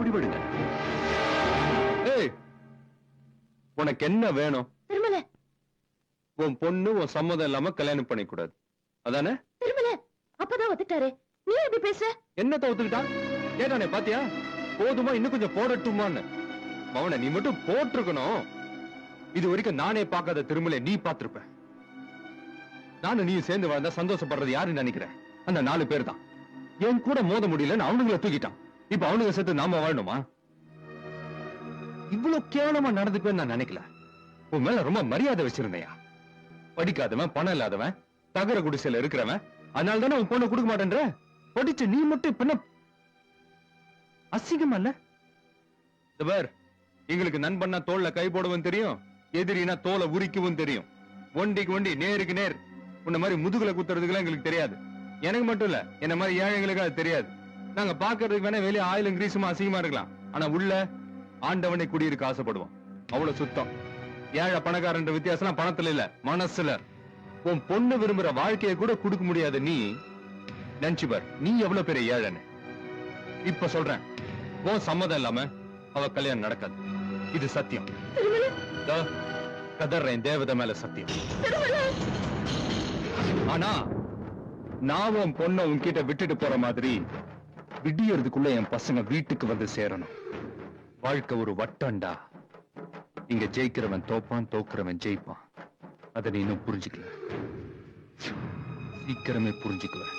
முடிவெடுங்க. ஏய், உனக்கு என்ன வேணும்? திருமல, உன் பொண்ணு உன் சம்மதம் இல்லாம கல்யாணம் பண்ணிக்கூடாது, அதானே? திருமல, அப்பதான் ஒத்துட்டாரு. நீ எப்படி பேசுற? என்னத்த ஒத்துக்கிட்டா? கேட்டானே பாத்தியா? போதுமா, இன்னும் கொஞ்சம் போடட்டுமான்னு. மவன, நீ மட்டும் போட்டிருக்கணும். இது வரைக்கும் நானே பார்க்காத திருமலை நீ பார்த்திருப்ப. நானும் நீ சேர்ந்து வாழ்ந்தா சந்தோஷப்படுறது யாருன்னு நினைக்கிறேன்? அந்த 4 பேர் தான். என் கூட மோத முடியலன்னு அவனுங்களை தூக்கிட்டான். இப்ப அவனுங்க சேர்த்து நாம வாழணுமா? இவ்வளவு கேவலமா நடந்துக்குவேன்னு நான் நினைக்கல. உன் மேல ரொம்ப மரியாதை வச்சிருந்தையா. படிக்காதவன், பணம் இல்லாதவன், தகர குடிசையில இருக்கிறவன், அதனால தானே உன் பொண்ணு கொடுக்க மாட்டேன்ற. படிச்சு நீ மட்டும் இப்ப என்ன அசிங்கமா இல்ல? எங்களுக்கு நண்பன்னா தோல்ல கை போடவும் தெரியும், எதிரினா தோலை உரிக்கவும் தெரியும். ஒண்டிக்கு ஒண்டி, நேருக்கு நேர். உன்ன மாதிரி முதுகுல குத்துறதுக்குலாம் எங்களுக்கு தெரியாது. எனக்கு மட்டும் இல்ல, என்ன மாதிரி ஏழைங்களுக்கு அது தெரியாது. நாங்க பாக்குறதுக்கு வேணா வெளியே ஆயிலும் கிரீசுமா அசிங்கமா இருக்கலாம், ஆனா உள்ள ஆண்டவனை குடியிருக்க ஆசைப்படுவோம். அவ்வளவு சுத்தம். ஏழை பணக்காரன்ற வித்தியாசம் பணத்துல இல்ல, மனசுல. உன் பொண்ணு விரும்புற வாழ்க்கையை கூட கொடுக்க முடியாத நீ நினைச்சு பார், நீ எவ்வளவு பெரிய ஏழைன்னு. இப்ப சொல்றேன், உன் சம்மதம் இல்லாம அவ கல்யாணம் நடக்காது. இது சத்தியம். கதறேன், தேவதை மேல சத்தியம். ஆனா நான் உன் பொண்ண உன்கிட்ட விட்டுட்டு போற மாதிரி விடியறதுக்குள்ள என் பசங்க வீட்டுக்கு வந்து சேரணும். வாழ்க்கை ஒரு வட்டம்டா. இங்க ஜெயிக்கிறவன் தோப்பான், தோக்குறவன் ஜெயிப்பான். அதை நீ இன்னும் புரிஞ்சுக்கல. சீக்கிரமே புரிஞ்சுக்குவேன்.